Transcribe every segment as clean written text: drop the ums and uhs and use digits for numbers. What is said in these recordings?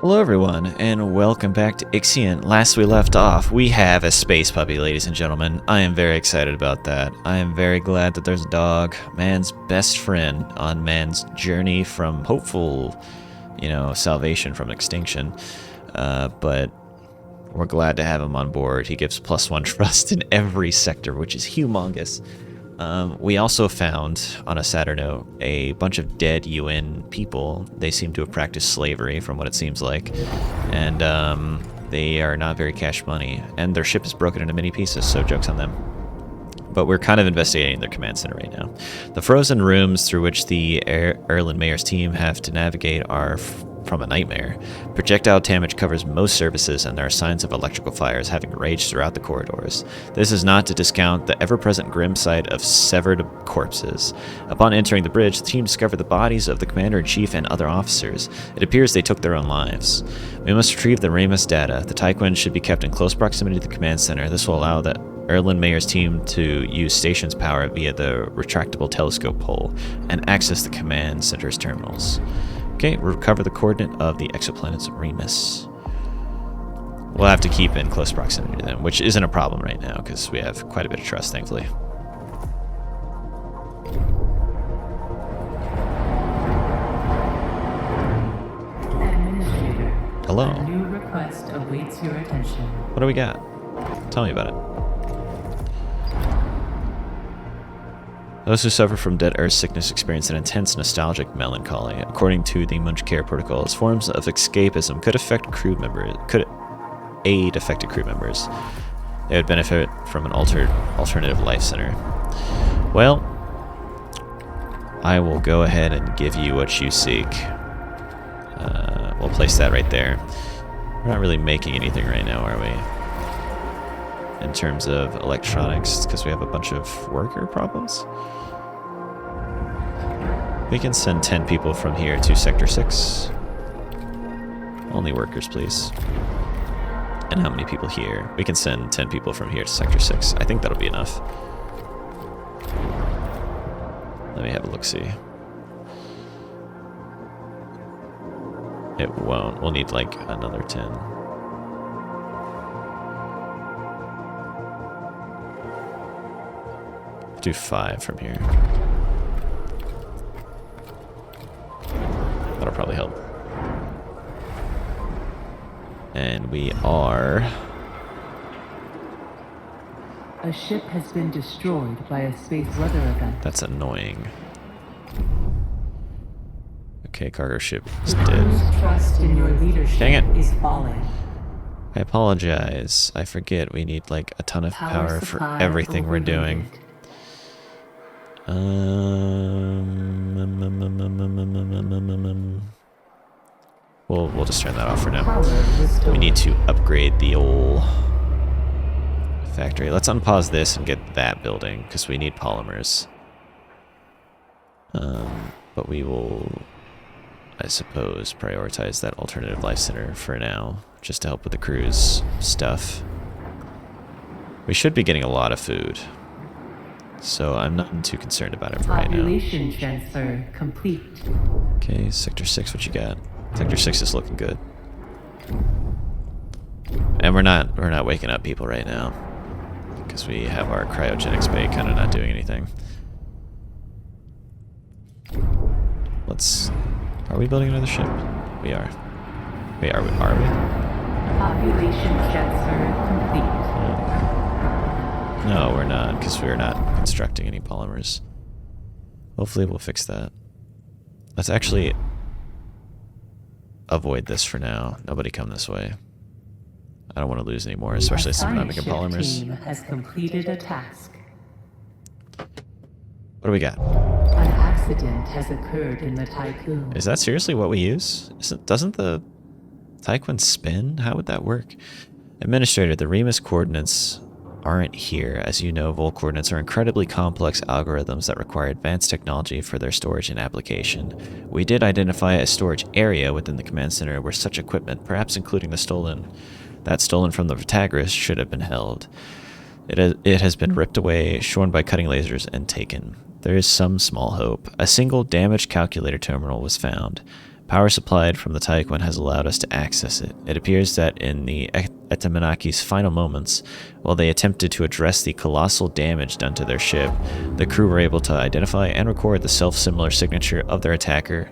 Hello everyone, and welcome back to IXION. Last we left off, we have a space puppy, ladies and gentlemen. I am very excited about that. I am very glad that there's a dog, man's best friend on man's journey from hopeful, salvation from extinction. But we're glad to have him on board. He gives +1 trust in every sector, which is humongous. We also found, on a sadder note, a bunch of dead UN people. They seem to have practiced slavery, from what it seems like. And they are not very cash money. And their ship is broken into many pieces, so joke's on them. But we're kind of investigating their command center right now. The frozen rooms through which the Erlen Mayer's team have to navigate are from a nightmare. Projectile damage covers most surfaces, and there are signs of electrical fires having raged throughout the corridors. This is not to discount the ever-present grim sight of severed corpses. Upon entering the bridge, the team discovered the bodies of the commander-in-chief and other officers. It appears they took their own lives. We must retrieve the Ramus data. The Taekwon should be kept in close proximity to the command center. This will allow the Erlen Mayer's team to use station's power via the retractable telescope pole and access the command center's terminals. Okay, recover the coordinate of the exoplanet's Remus. We'll have to keep in close proximity to them, which isn't a problem right now because we have quite a bit of trust, thankfully. Administrator, Hello. a new request awaits your attention. What do we got? Tell me about it. Those who suffer from dead Earth sickness experience an intense nostalgic melancholy. According to the Munch Care protocols, forms of escapism could aid affected crew members. They would benefit from an alternative life center. Well, I will go ahead and give you what you seek. We'll place that right there. We're not really making anything right now, are we? In terms of electronics, because we have a bunch of worker problems. We can send 10 people from here to Sector 6. Only workers, please. And how many people here? We can send 10 people from here to Sector 6. I think that'll be enough. Let me have a look-see. It won't. We'll need, like, another 10. Do 5 from here. That'll probably help. And we are... A ship has been destroyed by a space weather event. That's annoying. Okay, cargo ship is The dead. crew's trust in your leadership Dang it. is falling. I apologize. I forget we need like a ton of power for supply everything we're doing. We'll just turn that off for now. Power restored. We need to upgrade the old factory. Let's unpause this and get that building because we need polymers. But we will, I suppose, prioritize that alternative life center for now, just to help with the crew's stuff. We should be getting a lot of food, so I'm not too concerned about it for right now. Population transfer complete. Okay, Sector 6, what you got? Sector 6 is looking good. And we're not waking up people right now, because we have our cryogenics bay kind of not doing anything. Are we building another ship? We are. Wait, are we? Population transfer complete. No, we're not, because we're not constructing any polymers. Hopefully we'll fix that. Let's actually avoid this for now. Nobody come this way. I don't want to lose any more, especially since we're not making polymers. Team has completed a task. What do we got? An accident has occurred in the Tycoon. Is that seriously what we use? Doesn't the Taekwon spin? How would that work? Administrator, the Remus coordinates aren't here. As you know, Vol coordinates are incredibly complex algorithms that require advanced technology for their storage and application. We did identify a storage area within the command center where such equipment, perhaps including the stolen from the Protagoras, should have been held. It has been ripped away, shorn by cutting lasers, and taken. There is some small hope. A single damaged calculator terminal was found, Power supplied from the Taekwon has allowed us to access it. It appears that in the Etemanaki's final moments, while they attempted to address the colossal damage done to their ship, the crew were able to identify and record the self-similar signature of their attacker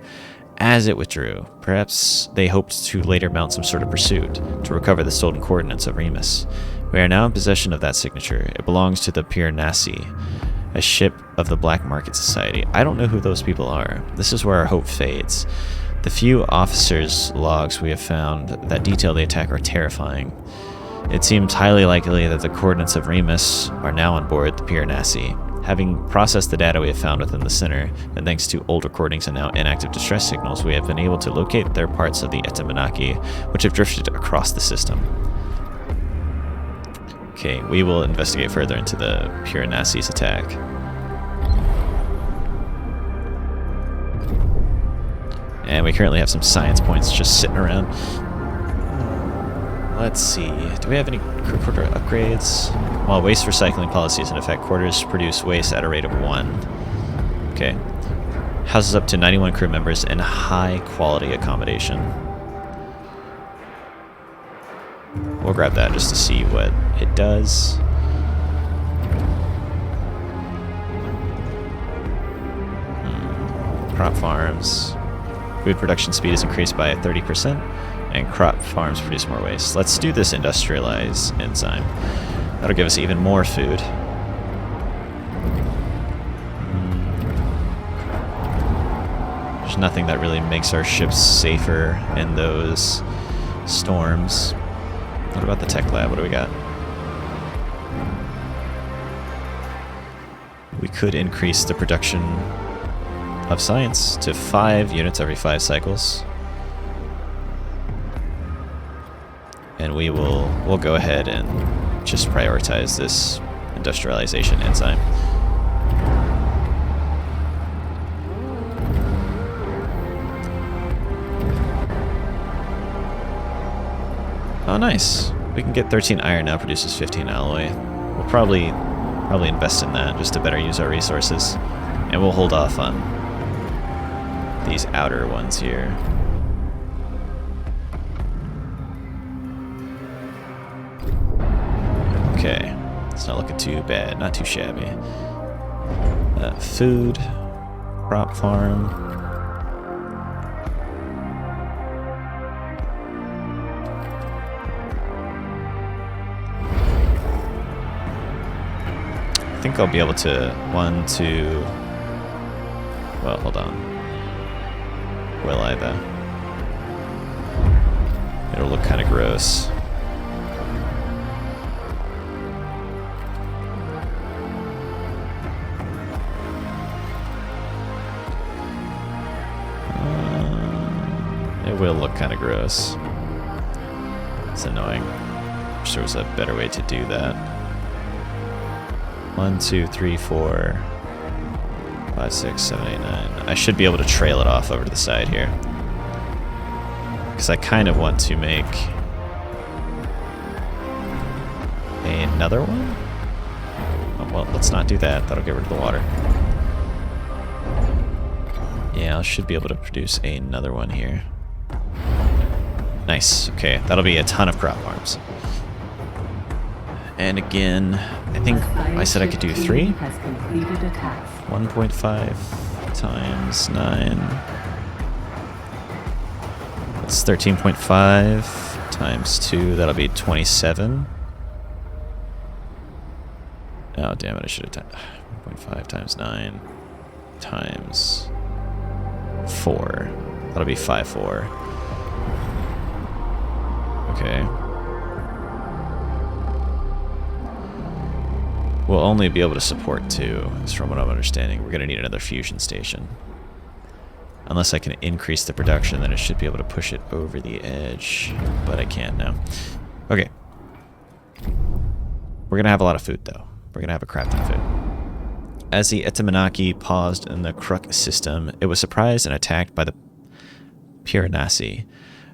as it withdrew. Perhaps they hoped to later mount some sort of pursuit to recover the stolen coordinates of Remus. We are now in possession of that signature. It belongs to the Piranesi, a ship of the Black Market Society. I don't know who those people are. This is where our hope fades. The few officers' logs we have found that detail the attack are terrifying. It seems highly likely that the coordinates of Remus are now on board the Piranesi. Having processed the data we have found within the center, and thanks to old recordings and now inactive distress signals, we have been able to locate their parts of the Etemanaki, which have drifted across the system. Okay, we will investigate further into the Piranesi's attack. And we currently have some science points just sitting around. Let's see. Do we have any crew quarter upgrades? While waste recycling policy is in effect, quarters produce waste at a rate of 1. Okay. Houses up to 91 crew members and high quality accommodation. We'll grab that just to see what it does. Crop farms. Food production speed is increased by 30%, and crop farms produce more waste. Let's do this industrialize enzyme. That'll give us even more food. There's nothing that really makes our ships safer in those storms. What about the tech lab? What do we got? We could increase the production of science to 5 units every 5 cycles. And we'll go ahead and just prioritize this industrialization enzyme. Oh, nice. We can get 13 iron now, produces 15 alloy. We'll probably invest in that just to better use our resources. And we'll hold off on these outer ones here. Okay, it's not looking too bad, not too shabby. Food, crop farm. I think I'll be able to, well, hold on. Will I, though? It'll look kind of gross. It will look kind of gross. It's annoying. Wish there was a better way to do that. 1, 2, 3, 4, 5, 6, 7, 8, 9. I should be able to trail it off over to the side here. Because I kind of want to make another one. Oh, well, let's not do that. That'll get rid of the water. Yeah, I should be able to produce another one here. Nice. Okay, that'll be a ton of crop farms. And again, I think I said I could do 3. 1.5 times 9. That's 13.5 times 2. That'll be 27. Oh, damn it. I should have done 1.5 times 9 times 4. That'll be 5.4. Okay. We'll only be able to support 2, is from what I'm understanding. We're going to need another fusion station. Unless I can increase the production, then it should be able to push it over the edge. But I can't now. Okay. We're going to have a lot of food, though. We're going to have a crap ton of food. As the Etemanaki paused in the Kruk system, it was surprised and attacked by the Piranesi.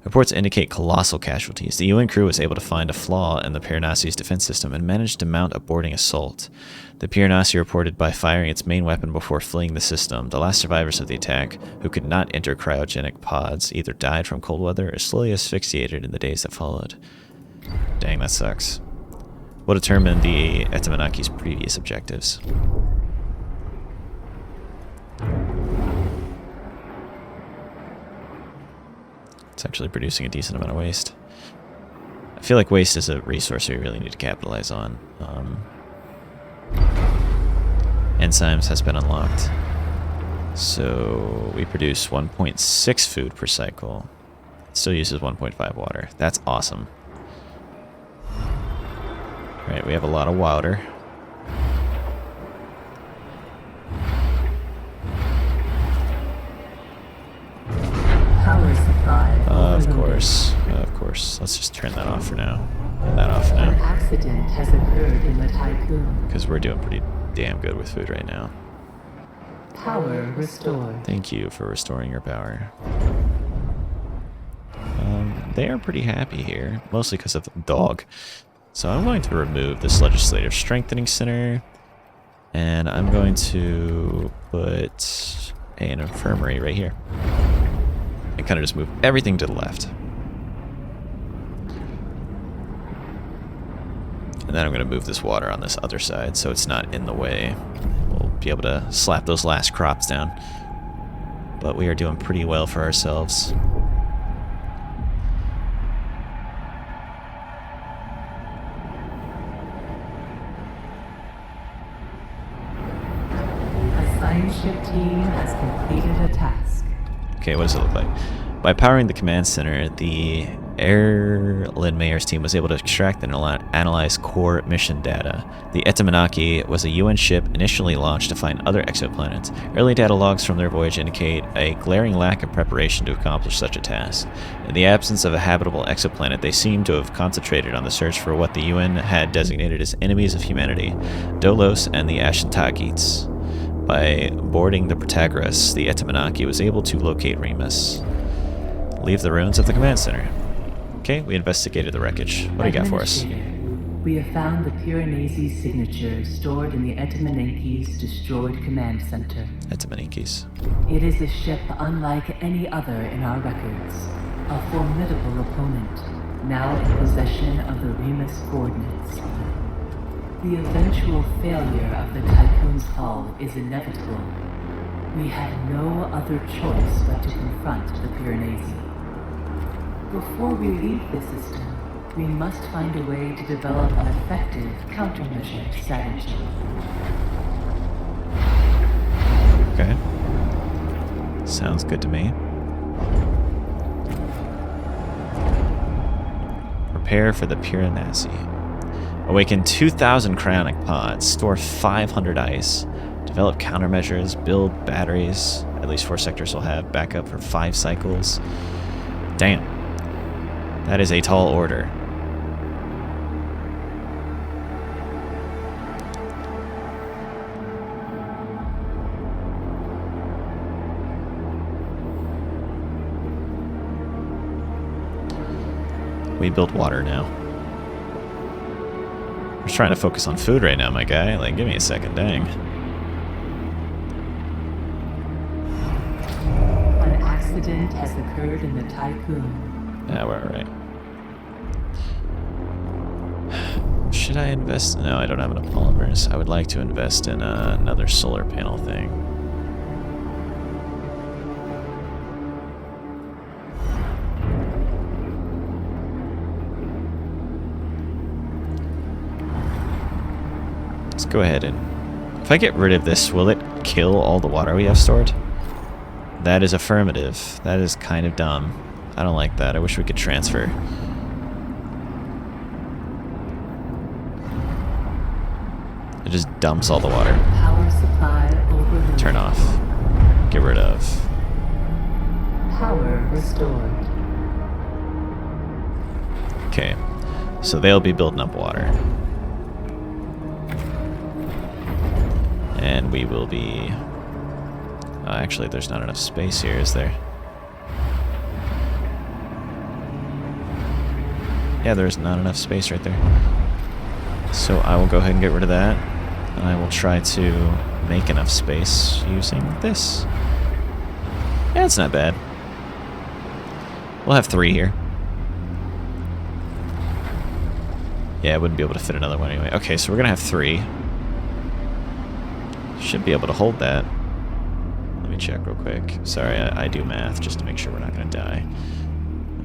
Reports indicate colossal casualties. The UN crew was able to find a flaw in the Piranesi's defense system and managed to mount a boarding assault. The Piranesi reported by firing its main weapon before fleeing the system. The last survivors of the attack, who could not enter cryogenic pods, either died from cold weather or slowly asphyxiated in the days that followed. Dang, that sucks. What determined the Etemanaki's previous objectives? It's actually producing a decent amount of waste. I feel like waste is a resource we really need to capitalize on. Enzymes has been unlocked. So we produce 1.6 food per cycle. It still uses 1.5 water. That's awesome. Alright, we have a lot of water. Power supply. Of course. Let's just turn that off for now. Turn that off An now. accident has occurred in the tycoon. Because we're doing pretty damn good with food right now. Power restored. Thank you for restoring your power. They are pretty happy here, mostly because of the dog. So I'm going to remove this Legislative Strengthening Center, and I'm going to put an infirmary right here. And kind of just move everything to the left. And then I'm going to move this water on this other side so it's not in the way. We'll be able to slap those last crops down. But we are doing pretty well for ourselves. A science ship team has completed a task. Okay, what does it look like? By powering the command center, the Erlin Mayer's team was able to extract and analyze core mission data. The Etemanaki was a UN ship initially launched to find other exoplanets. Early data logs from their voyage indicate a glaring lack of preparation to accomplish such a task. In the absence of a habitable exoplanet, they seem to have concentrated on the search for what the UN had designated as enemies of humanity, Dolos and the Ashantakites. By boarding the Protagoras, the Etemanaki was able to locate Remus. Leave the ruins of the command center. Okay, we investigated the wreckage. What do you got for us? We have found the Piranesi signature stored in the Etemanaki's destroyed command center. Etemanakis. It is a ship unlike any other in our records. A formidable opponent, now in possession of the Remus coordinates. The eventual failure of the Tycoon's hull is inevitable. We have no other choice but to confront the Piranesi. Before we leave the system, we must find a way to develop an effective countermeasure strategy. Okay. Sounds good to me. Prepare for the Piranesi. Awaken 2,000 cryonic pods. Store 500 ice. Develop countermeasures. Build batteries. At least 4 sectors will have backup for 5 cycles. Damn. That is a tall order. We built water now. We're trying to focus on food right now, my guy. Like, give me a second, dang. An accident has occurred in the Tycoon. Yeah, we're alright. Should I invest? No, I don't have enough polymers. I would like to invest in another solar panel thing. Let's go ahead and... If I get rid of this, will it kill all the water we have stored? That is affirmative. That is kind of dumb. I don't like that. I wish we could transfer. It just dumps all the water. Power supply overloaded. Turn off. Get rid of. Power restored. Okay. So they'll be building up water. And we will be... actually, there's not enough space here, is there? Yeah, there's not enough space right there. So I will go ahead and get rid of that. And I will try to make enough space using this. Yeah, it's not bad. We'll have 3 here. Yeah, I wouldn't be able to fit another one anyway. Okay, so we're going to have 3. Should be able to hold that. Let me check real quick. Sorry, I do math just to make sure we're not going to die.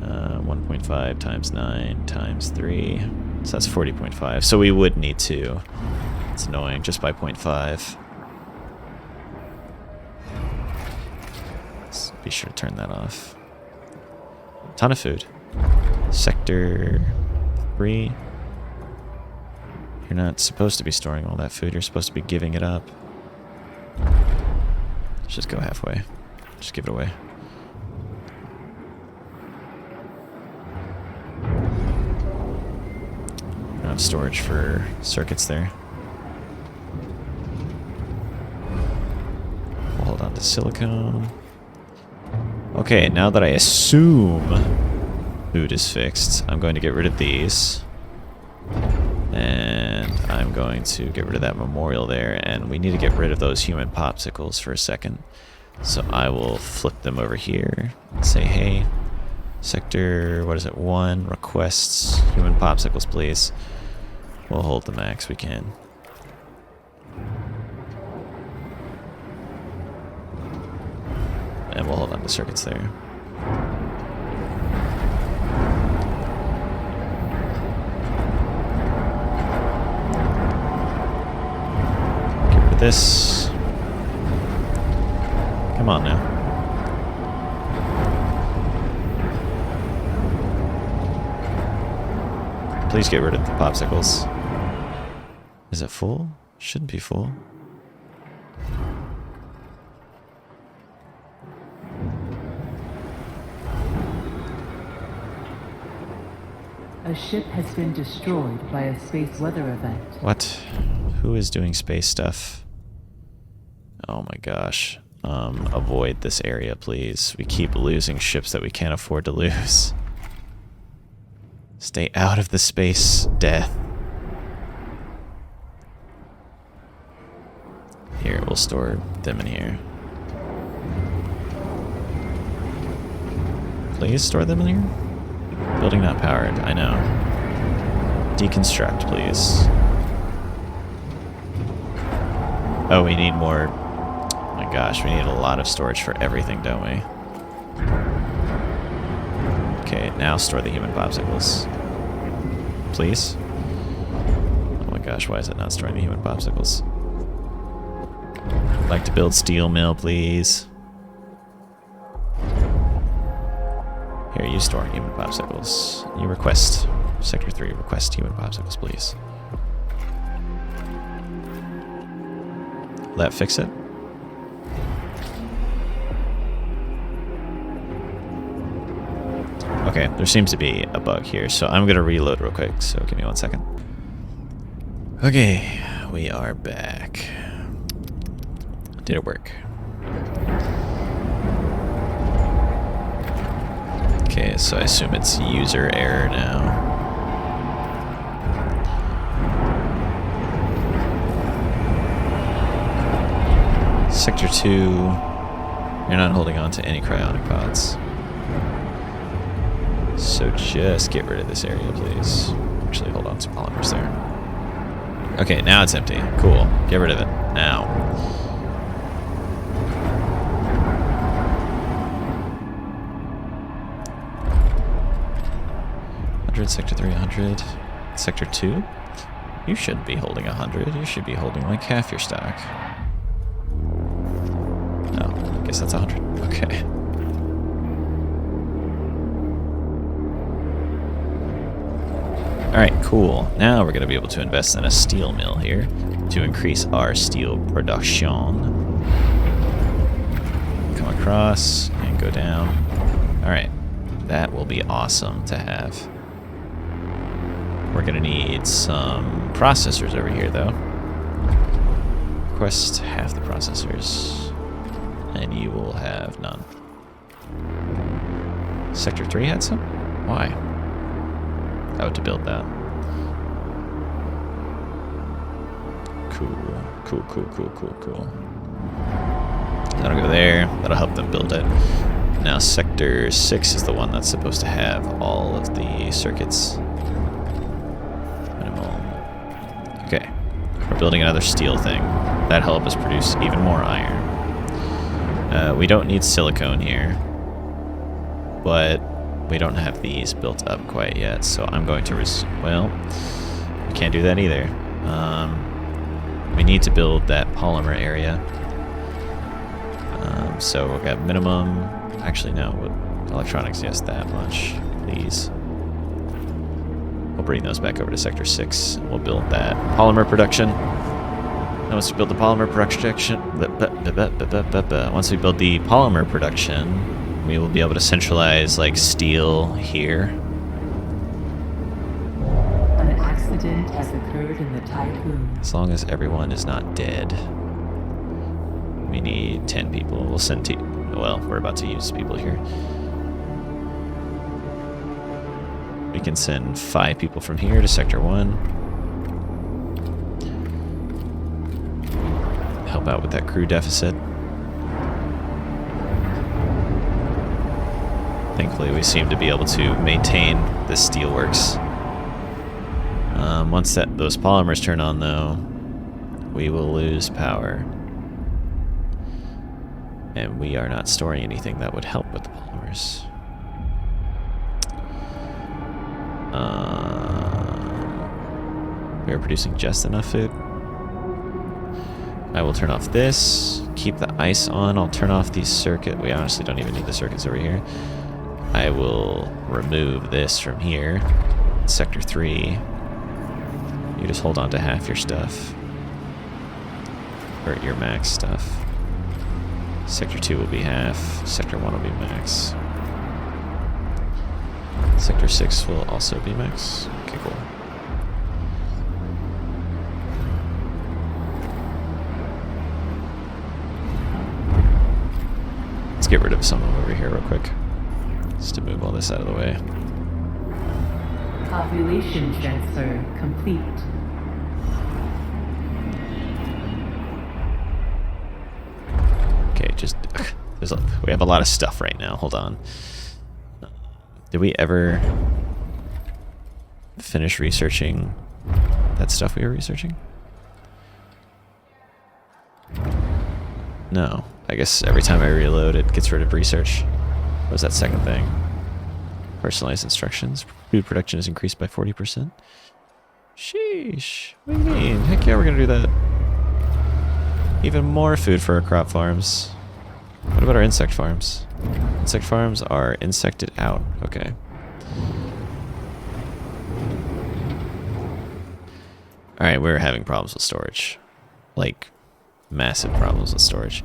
1.5 times 9 times 3. So that's 40.5. So we would need to. It's annoying, just by 0.5. Let's be sure to turn that off. Ton of food. Sector 3. You're not supposed to be storing all that food. You're supposed to be giving it up. Let's just go halfway. Just give it away. I don't have storage for circuits there. We'll hold on to silicone. Okay, now that I assume food is fixed, I'm going to get rid of these. And I'm going to get rid of that memorial there. And we need to get rid of those human popsicles for a second. So I will flip them over here and say, hey, sector, what is it, 1, requests human popsicles, please. We'll hold the max we can. And we'll hold on to circuits there. Get rid of this. Come on now. Please get rid of the popsicles. Is it full? Shouldn't be full. A ship has been destroyed by a space weather event. What? Who is doing space stuff? Oh my gosh. Avoid this area, please. We keep losing ships that we can't afford to lose. Stay out of the space death. Here, we'll store them in here. Please store them in here? Building not powered, I know. Deconstruct, please. Oh, we need more. Oh my gosh, we need a lot of storage for everything, don't we? Okay, now store the human popsicles. Please? Oh my gosh, why is it not storing the human popsicles? I'd like to build steel mill, please. Here, you store human popsicles. You request, Sector 3, request human popsicles, please. Will that fix it? Okay, there seems to be a bug here, so I'm gonna reload real quick, so give me 1 second. Okay, we are back. Did it work? Okay, so I assume it's user error now. Sector 2, you're not holding on to any cryonic pods. So just get rid of this area, please. Actually, hold on to polymers there. Okay, now it's empty. Cool. Get rid of it. Now. 100, Sector 3, 100. Sector 2? You shouldn't be holding 100. You should be holding like half your stock. Oh, I guess that's 100. Okay. Alright, cool. Now we're going to be able to invest in a steel mill here to increase our steel production. Come across and go down. Alright, that will be awesome to have. We're going to need some processors over here, though. Request half the processors. And you will have none. Sector 3 had some? Why? out to build that. Cool. That'll go there. That'll help them build it. Now Sector 6 is the one that's supposed to have all of the circuits. Minimal. Okay. We're building another steel thing. That'll help us produce even more iron. We don't need silicone here. But we don't have these built up quite yet, so I'm going to well, we can't do that either. We need to build that polymer area. So we've got minimum. Actually, no. Electronics, yes, that much. Please. We'll bring those back over to Sector 6. And we'll build that polymer production. And once we build the polymer production, once we build the polymer production, we will be able to centralize like steel here. An accident has occurred in the Typhoon. As long as everyone is not dead. We need 10 people. We'll send well, we're about to use people here. We can send 5 people from here to Sector 1. Help out with that crew deficit. Thankfully, we seem to be able to maintain the steelworks. Once those polymers turn on, though, we will lose power. And we are not storing anything that would help with the polymers. We are producing just enough food. I will turn off this, keep the ice on. I'll turn off the circuit. We honestly don't even need the circuits over here. I will remove this from here. Sector 3. You just hold on to half your stuff. Or your max stuff. Sector 2 will be half. Sector 1 will be max. Sector 6 will also be max. Okay, cool. Let's get rid of someone over here real quick. Just to move all this out of the way. Population transfer complete. Okay, just we have a lot of stuff right now. Hold on. Did we ever finish researching that stuff we were researching? No. I guess every time I reload, it gets rid of research. What was that second thing? Personalized instructions. Food production is increased by 40%. Sheesh. What do you mean? Heck yeah, we're gonna do that. Even more food for our crop farms. What about our insect farms? Insect farms are insected out. Okay. Alright, we're having problems with storage. Like, massive problems with storage.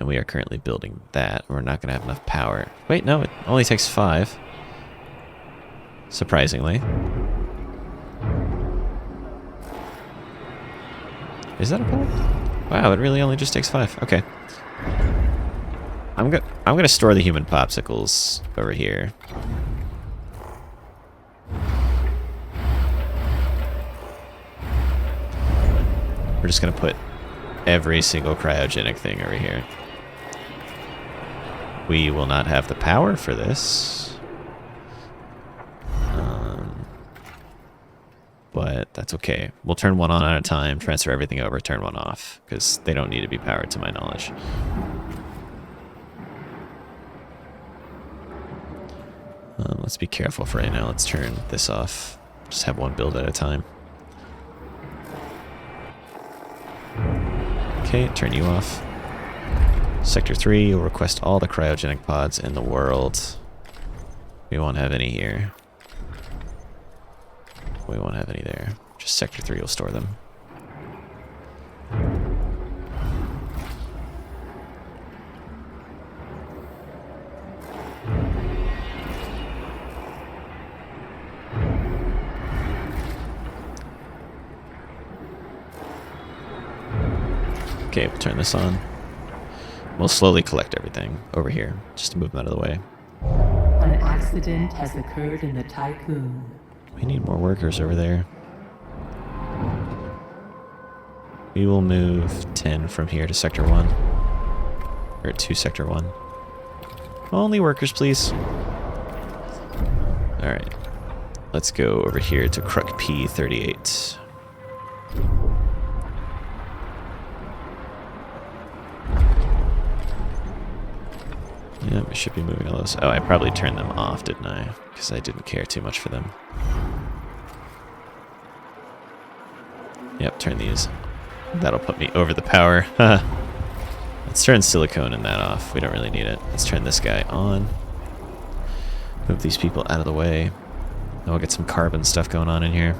And we are currently building that. We're not going to have enough power. Wait, no, it only takes 5. Surprisingly. Is that a problem? Wow, it really only just takes 5. Okay. I'm gonna store the human popsicles over here. We're just gonna put every single cryogenic thing over here. We will not have the power for this. But that's okay. We'll turn one on at a time, transfer everything over, turn one off, because they don't need to be powered to my knowledge. Let's be careful for right now. Let's turn this off. Just have one build at a time. Okay, turn you off. Sector 3, you'll request all the cryogenic pods in the world. We won't have any here. We won't have any there. Just Sector 3 will store them. Okay, we'll turn this on. We'll slowly collect everything over here, just to move them out of the way. An accident has occurred in the Tycoon. We need more workers over there. We will move 10 from here to Sector 1. Or to Sector 1. Only workers, please. Alright. Let's go over here to Kruk P38. Yeah, we should be moving all those. Oh, I probably turned them off, didn't I? Because I didn't care too much for them. Yep, turn these. That'll put me over the power. Let's turn silicone and that off. We don't really need it. Let's turn this guy on. Move these people out of the way. And we'll get some carbon stuff going on in here.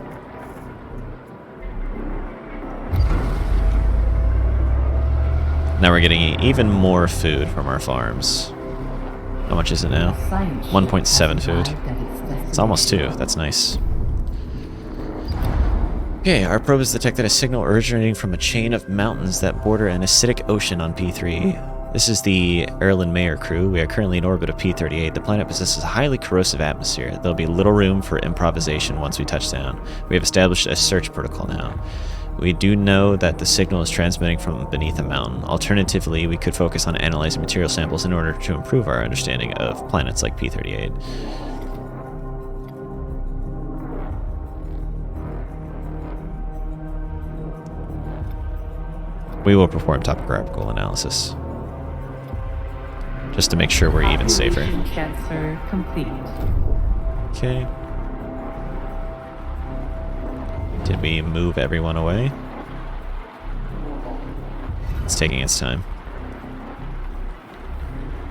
Now we're getting even more food from our farms. How much is it now? 1.7 food. It's almost 2. That's nice. Okay, our probe has detected a signal originating from a chain of mountains that border an acidic ocean on P3. This is the Erlen Mayer crew. We are currently in orbit of P38. The planet possesses a highly corrosive atmosphere. There'll be little room for improvisation once we touch down. We have established a search protocol now. We do know that the signal is transmitting from beneath a mountain. Alternatively, we could focus on analyzing material samples in order to improve our understanding of planets like P38. We will perform topographical analysis, just to make sure we're even safer. Transfer complete. Okay. Did we move everyone away? It's taking its time.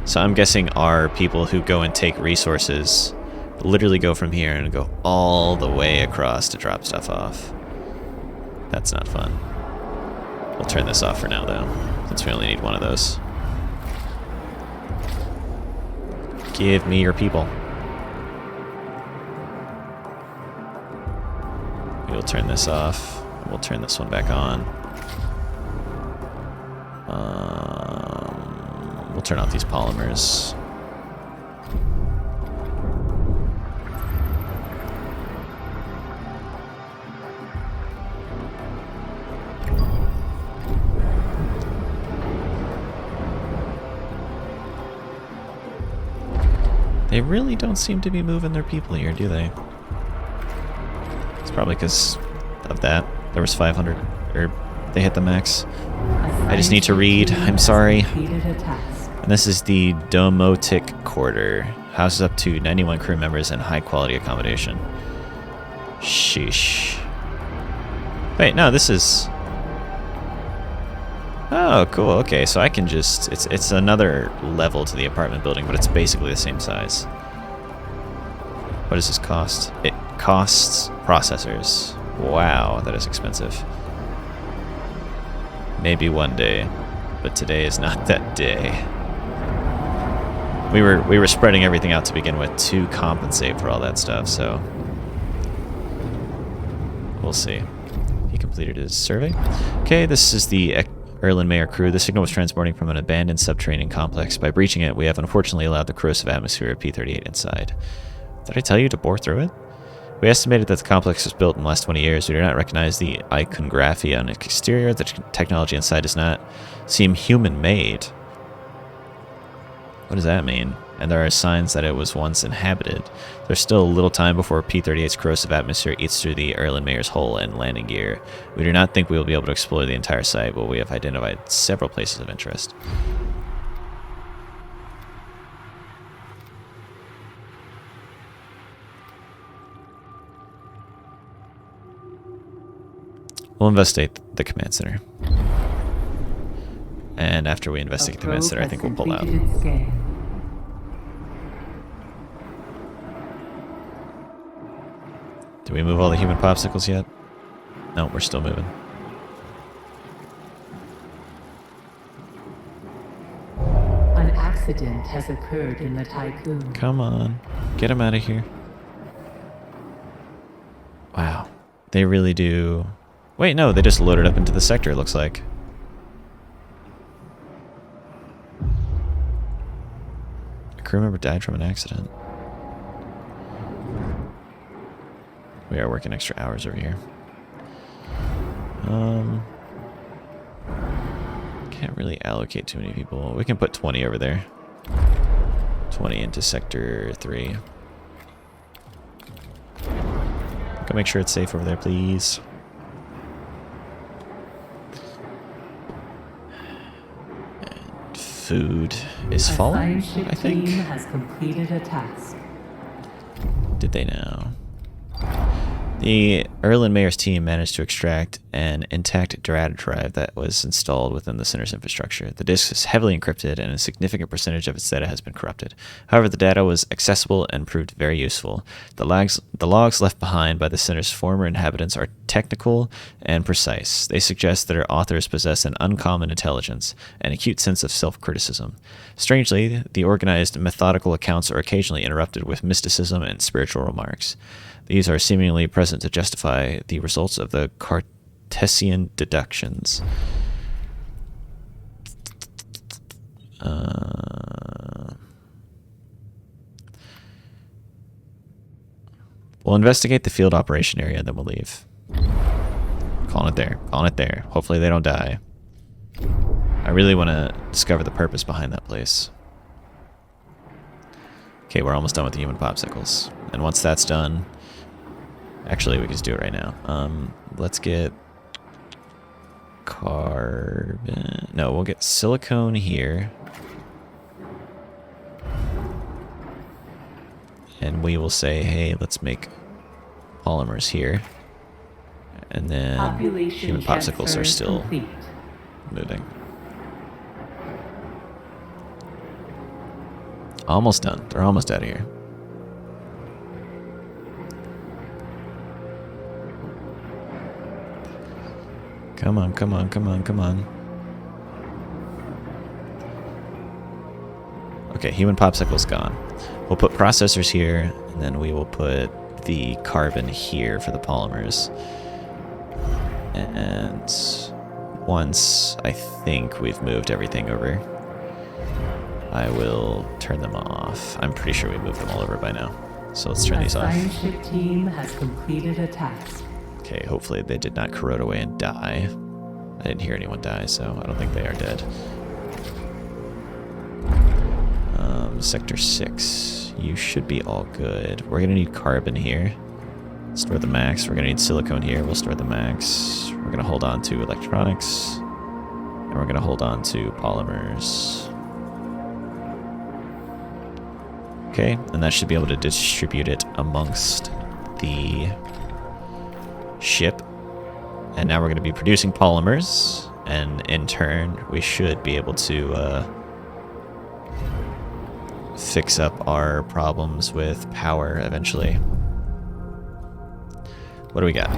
So I'm guessing our people who go and take resources literally go from here and go all the way across to drop stuff off. That's not fun. We'll turn this off for now, though, since we only need one of those. Give me your people. We'll turn this off. We'll turn this one back on. We'll turn off these polymers. They really don't seem to be moving their people here, do they? It's probably because of that. There was 500, or they hit the max. I just need to read. I'm sorry. And this is the Domotic Quarter. Houses up to 91 crew members and high quality accommodation. Sheesh. Wait, no, this is... Oh, cool. Okay, so I can just... It's another level to the apartment building, but it's basically the same size. What does this cost? It costs processors. Wow, that is expensive. Maybe one day, but today is not that day. We were spreading everything out to begin with to compensate for all that stuff, so we'll see. He completed his survey. Okay, this is the Erlen Mayer crew. The signal was transporting from an abandoned subterranean complex. By breaching it, we have unfortunately allowed the corrosive atmosphere of P38 inside. Did I tell you to bore through it? We estimated that the complex was built in the last 20 years. We do not recognize the iconography on its exterior. The technology inside does not seem human-made. What does that mean? And there are signs that it was once inhabited. There's still a little time before P38's corrosive atmosphere eats through the Erlen Mayer's hull and landing gear. We do not think we will be able to explore the entire site, but we have identified several places of interest. We'll investigate the command center. And after we investigate the command center, I think we'll pull out. Did we move all the human popsicles yet? No, we're still moving. An accident has occurred in the Tycoon. Come on. Get him out of here. Wow. They really do... Wait, no, they just loaded up into the sector, it looks like. A crew member died from an accident. We are working extra hours over here. Can't really allocate too many people. We can put 20 over there. 20 into Sector 3. Go make sure it's safe over there, please. And food is falling, I think. Team has completed a task. Did they now? The Erlen Mayer's team managed to extract an intact data drive that was installed within the center's infrastructure. The disk is heavily encrypted, and a significant percentage of its data has been corrupted. However, the data was accessible and proved very useful. The logs left behind by the center's former inhabitants are technical and precise. They suggest that our authors possess an uncommon intelligence and acute sense of self-criticism. Strangely, the organized, methodical accounts are occasionally interrupted with mysticism and spiritual remarks. These are seemingly present to justify the results of the Cartesian deductions. We'll investigate the field operation area, and then we'll leave. Calling it there. Calling it there. Hopefully they don't die. I really want to discover the purpose behind that place. Okay, we're almost done with the human popsicles. And once that's done... Actually, we can just do it right now. Let's get carbon. No, we'll get silicone here. And we will say, hey, let's make polymers here. And then human popsicles are still moving. Almost done. They're almost out of here. Come on, come on, come on, come on. Okay, human popsicle's gone. We'll put processors here, and then we will put the carbon here for the polymers. And once I think we've moved everything over, I will turn them off. I'm pretty sure we moved them all over by now. So let's turn these off. The science ship team has completed a task. Okay, hopefully they did not corrode away and die. I didn't hear anyone die, so I don't think they are dead. Sector 6. You should be all good. We're going to need carbon here. Store the max. We're going to need silicone here. We'll store the max. We're going to hold on to electronics. And we're going to hold on to polymers. Okay, and that should be able to distribute it amongst the ship. And now we're going to be producing polymers, and in turn, we should be able to fix up our problems with power eventually. What do we got?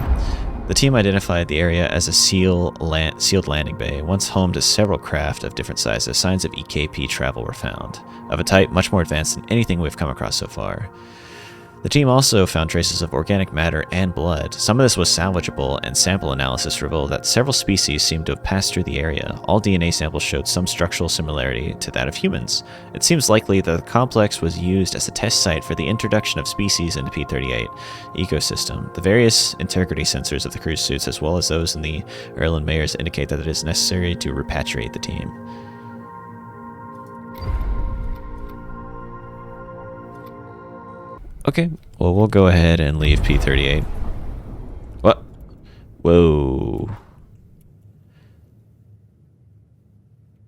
The team identified the area as a sealed landing bay. Once home to several craft of different sizes, signs of EKP travel were found, of a type much more advanced than anything we've come across so far. The team also found traces of organic matter and blood. Some of this was salvageable, and sample analysis revealed that several species seemed to have passed through the area. All DNA samples showed some structural similarity to that of humans. It seems likely that the complex was used as a test site for the introduction of species into P-38 ecosystem. The various integrity sensors of the cruise suits, as well as those in the Erlen Mayers, indicate that it is necessary to repatriate the team. Okay, well, we'll go ahead and leave P-38. What? Whoa.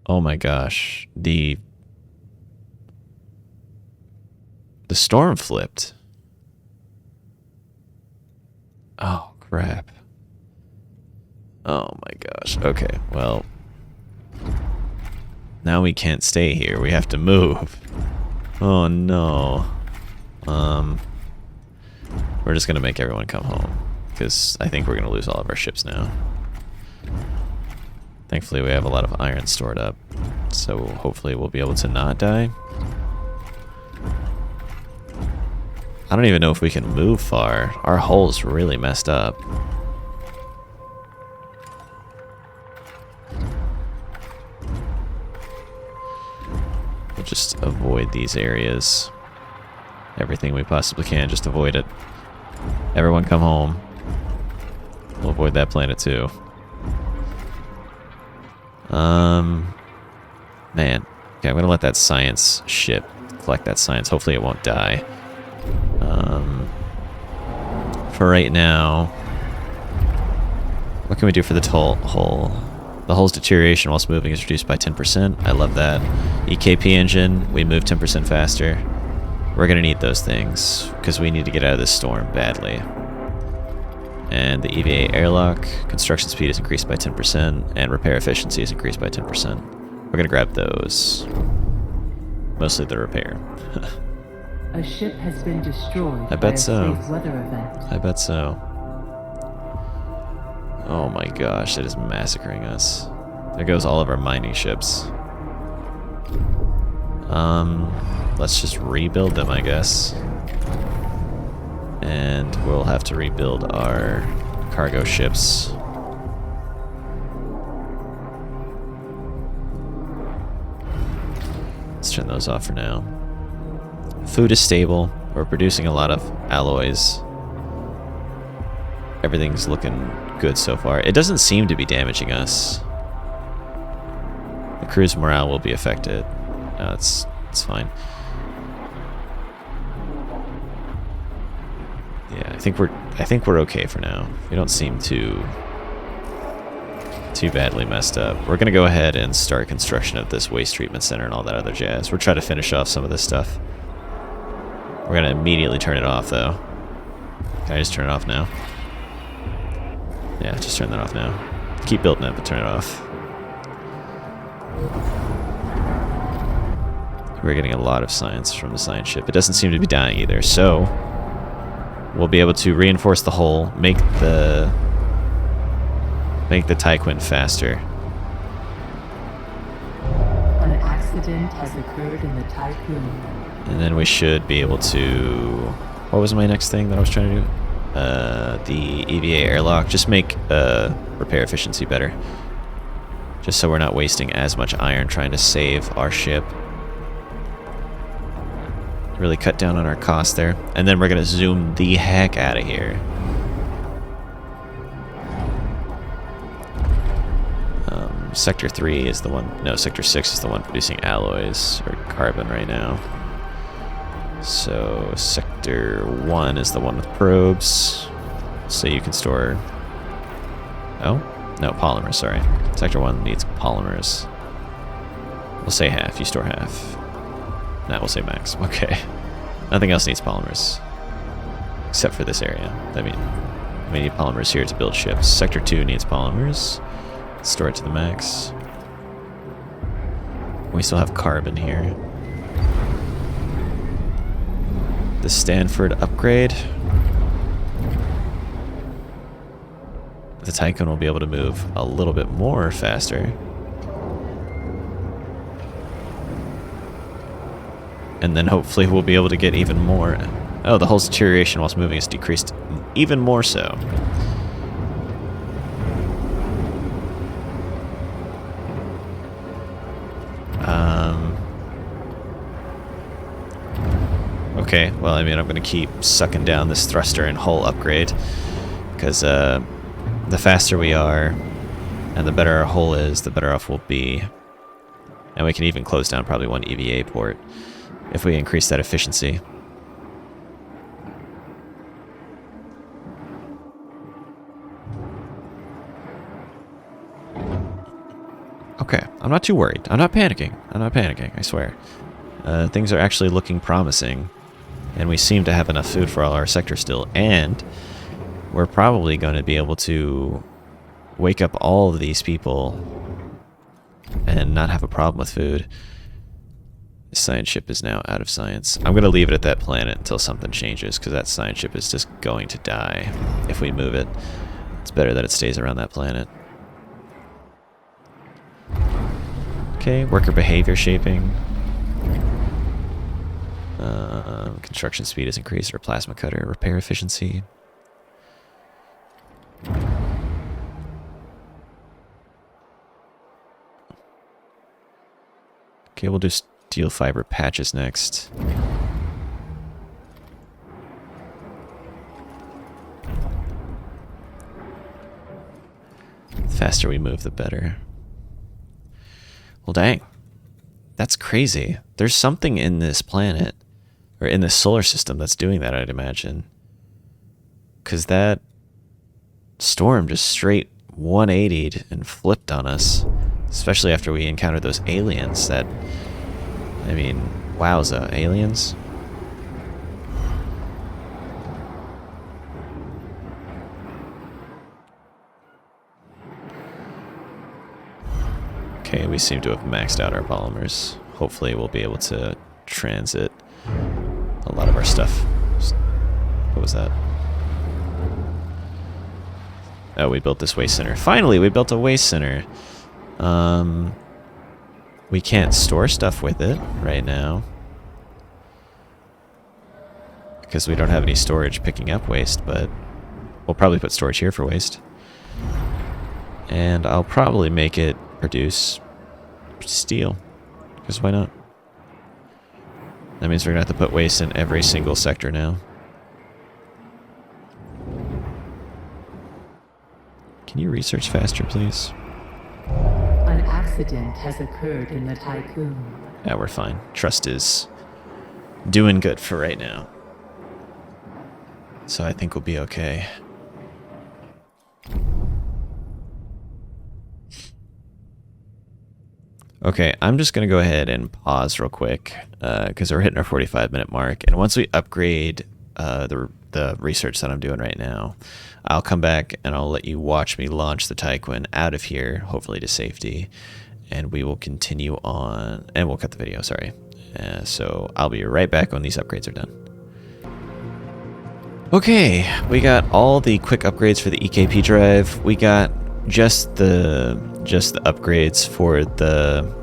Oh my gosh. The storm flipped. Oh, crap. Oh my gosh. Okay, well. Now we can't stay here. We have to move. Oh no. We're just gonna make everyone come home, because I think we're gonna lose all of our ships now. Thankfully we have a lot of iron stored up, so hopefully we'll be able to not die. I don't even know if we can move far. Our hull's really messed up. We'll just avoid these areas. Everything we possibly can, just avoid it. Everyone come home. We'll avoid that planet too. Man. Okay, I'm gonna let that science ship collect that science. Hopefully it won't die. For right now, what can we do for the hull? The hull's deterioration whilst moving is reduced by 10%. I love that. EKP engine, we move 10% faster. We're gonna need those things because we need to get out of this storm badly. And the EVA airlock, construction speed is increased by 10%, and repair efficiency is increased by 10%. We're gonna grab those. Mostly the repair. A ship has been destroyed I bet by a so. safe weather event. I bet so. Oh my gosh, it is massacring us. There goes all of our mining ships. Let's just rebuild them, I guess. And we'll have to rebuild our cargo ships. Let's turn those off for now. Food is stable. We're producing a lot of alloys. Everything's looking good so far. It doesn't seem to be damaging us. The crew's morale will be affected. No, it's fine. Yeah, I think we're okay for now. We don't seem too badly messed up. We're gonna go ahead and start construction of this waste treatment center and all that other jazz. We're trying to finish off some of this stuff. We're gonna immediately turn it off though. Can I just turn it off now? Yeah, just turn that off now. Keep building it, but turn it off. We're getting a lot of science from the science ship. It doesn't seem to be dying either, so we'll be able to reinforce the hull, make the Tyquin faster. An accident has occurred in the Tycoon. And then we should be able to... What was my next thing that I was trying to do? The EVA airlock. Just make repair efficiency better. Just so we're not wasting as much iron trying to save our ship. Really cut down on our costs there. And then we're going to zoom the heck out of here. Sector 3 is the one... No, Sector 6 is the one producing alloys, or carbon right now. So, Sector 1 is the one with probes. So you can store... Oh? No, polymers, sorry. Sector 1 needs polymers. We'll say half, you store half. Nah, we'll say max. Okay. Nothing else needs polymers. Except for this area. I mean, we need polymers here to build ships. Sector 2 needs polymers. Store it to the max. We still have carbon here. The Stanford upgrade. The Tycoon will be able to move a little bit more faster. And then hopefully we'll be able to get even more. Oh, the hull's deterioration whilst moving is decreased even more so. Okay, well, I mean, I'm going to keep sucking down this thruster and hull upgrade. Because the faster we are, and the better our hull is, the better off we'll be. And we can even close down probably one EVA port if we increase that efficiency. Okay, I'm not too worried. I'm not panicking. I swear. Things are actually looking promising. And we seem to have enough food for all our sectors still. And we're probably going to be able to wake up all of these people and not have a problem with food. The science ship is now out of science. I'm going to leave it at that planet until something changes, because that science ship is just going to die if we move it. It's better that it stays around that planet. Okay, worker behavior shaping. Construction speed is increased, or plasma cutter, repair efficiency. Okay, we'll do steel fiber patches next. faster we move, the better. Well, dang. That's crazy. There's something in this planet, or in this solar system, that's doing that, I'd imagine. Because that storm just straight 180'd and flipped on us. Especially after we encountered those aliens that... I mean, wowza, aliens? Okay, we seem to have maxed out our polymers. Hopefully we'll be able to transit a lot of our stuff. What was that? Oh, we built this waste center. Finally, we built a waste center. We can't store stuff with it right now, because we don't have any storage picking up waste, but we'll probably put storage here for waste. And I'll probably make it produce steel, because why not? That means we're gonna have to put waste in every single sector now. Can you research faster, please? An accident has occurred in the Tycoon. Yeah, we're fine. Trust is doing good for right now, so I think we'll be okay. Okay, I'm just going to go ahead and pause real quick, because we're hitting our 45-minute mark, and once we upgrade the research that I'm doing right now, I'll come back and I'll let you watch me launch the Tycoon out of here, hopefully to safety, and we will continue on, and we'll cut the video, sorry. So I'll be right back when these upgrades are done. Okay, we got all the quick upgrades for the EKP drive. We got just the upgrades for the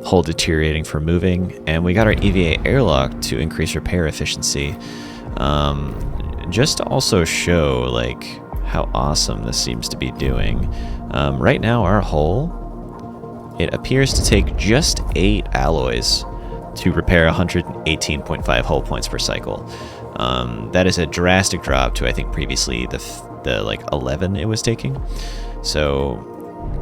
hull deteriorating for moving, and we got our EVA airlock to increase repair efficiency. Just to also show like how awesome this seems to be doing. Right now our hull, it appears to take just 8 alloys to repair 118.5 hull points per cycle. That is a drastic drop to, I think, previously the like 11 it was taking. So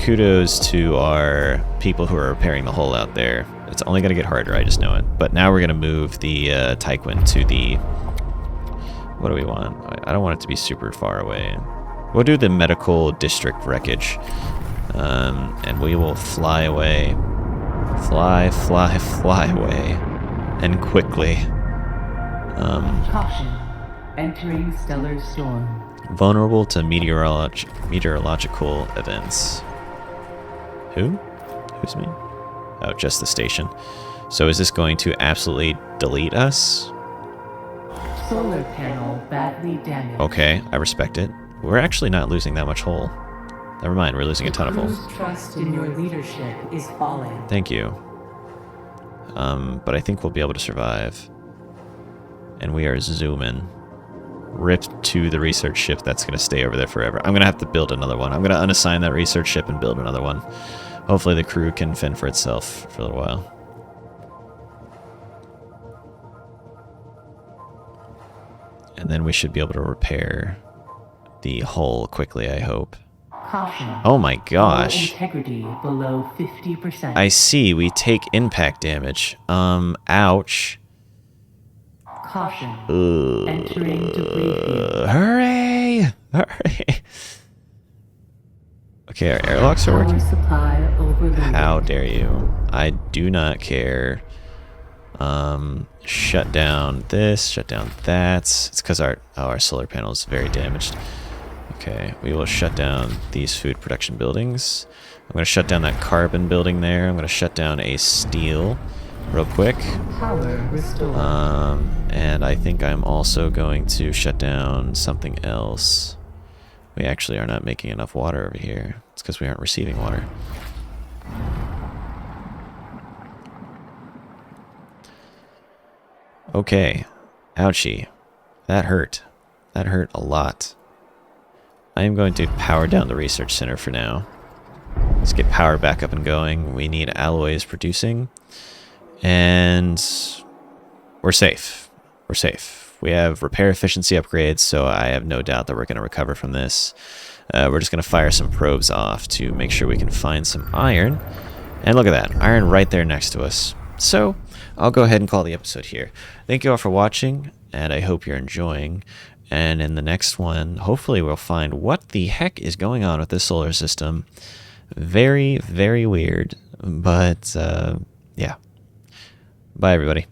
kudos to our people who are repairing the hull out there. It's only going to get harder, I just know it. But now we're going to move the Tycoon to the... What do we want? I don't want it to be super far away. We'll do the medical district wreckage. And we will fly away. Fly away. And quickly. Caution. Entering stellar storm. Vulnerable to meteorological events. Who? Who's me? Oh, just the station. So is this going to absolutely delete us? Solar panel badly damaged. Okay, I respect it. We're actually not losing that much hull. Never mind, we're losing a ton of hull. Whose trust in your leadership is falling. Thank you. But I think we'll be able to survive. And we are zooming. Ripped to the research ship that's going to stay over there forever. I'm going to have to build another one. I'm going to unassign that research ship and build another one. Hopefully the crew can fend for itself for a little while. And then we should be able to repair the hull quickly, I hope. Caution. Oh my gosh. Integrity below 50%. I see, we take impact damage. Ouch. Caution. Entering debris field. Hooray! Hooray! Okay, our airlocks are Power working. supply overloaded. How dare you? I do not care. Shut down this, shut down that. It's because our solar panel is very damaged. Okay, we will shut down these food production buildings. I'm going to shut down that carbon building there. I'm going to shut down a steel real quick. Power restored. And I think I'm also going to shut down something else. We actually are not making enough water over here. It's because we aren't receiving water. Okay. Ouchie. That hurt. That hurt a lot. I am going to power down the research center for now. Let's get power back up and going. We need alloys producing. And we're safe. We're safe. We have repair efficiency upgrades, so I have no doubt that we're going to recover from this. we're just going to fire some probes off to make sure we can find some iron. And look at that, iron right there next to us. So I'll go ahead and call the episode here. Thank you all for watching, and I hope you're enjoying. And in the next one, hopefully we'll find what the heck is going on with this solar system. Very, very weird. But, yeah. Bye, everybody.